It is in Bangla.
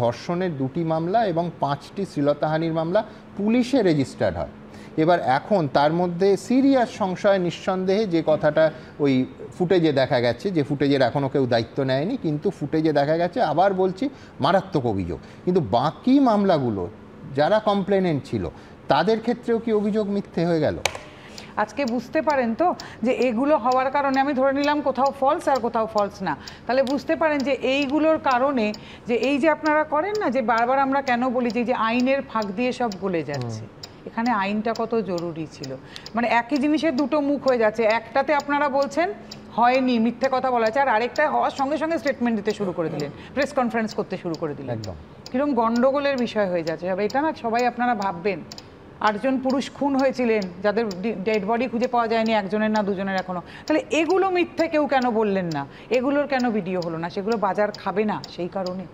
ধর্ষণের 2টি মামলা এবং 5টি শ্লীলতাহানির মামলা পুলিশে রেজিস্টার্ড হয়। এবার এখন তার মধ্যে সিরিয়াস সংশয় নিঃসন্দেহে যে কথাটা ওই ফুটেজে দেখা গেছে, যে ফুটেজের এখনও কেউ দায়িত্ব নেয়নি, কিন্তু ফুটেজে দেখা গেছে, আবার বলছি, মারাত্মক অভিযোগ। কিন্তু বাকি মামলাগুলো যারা কমপ্লেনেন্ট ছিল তাদের ক্ষেত্রেও কি অভিযোগ মিথ্যে হয়ে গেল? আজকে বুঝতে পারেন তো যে এগুলো হওয়ার কারণে, আমি ধরে নিলাম কোথাও ফলস আর কোথাও ফলস না, তাহলে বুঝতে পারেন যে এইগুলোর কারণে যে এই যে আপনারা করেন না, যে বারবার আমরা কেন বলি যে আইনের ফাঁক দিয়ে সব গলে যাচ্ছে, এখানে আইনটা কত জরুরি ছিল। মানে একই জিনিসের দুটো মুখ হয়ে যাচ্ছে, একটাতে আপনারা বলছেন হয়নি, মিথ্যে কথা বলা আছে, আর আরেকটা হওয়ার সঙ্গে সঙ্গে স্টেটমেন্ট দিতে শুরু করে দিলেন, প্রেস কনফারেন্স করতে শুরু করে দিলেন। একদম কিরকম গন্ডগোলের বিষয় হয়ে যাচ্ছে। এটা না সবাই আপনারা ভাববেন 8 জন পুরুষ খুন হয়েছিলেন যাদের ডেড বডি খুঁজে পাওয়া যায়নি, একজনের না দুজনের এখনো, তাহলে এগুলো মিথ্যে কেউ কেন বললেন না, এগুলোর কেন ভিডিও হলো না? সেগুলো বাজার খাবে না সেই কারণে।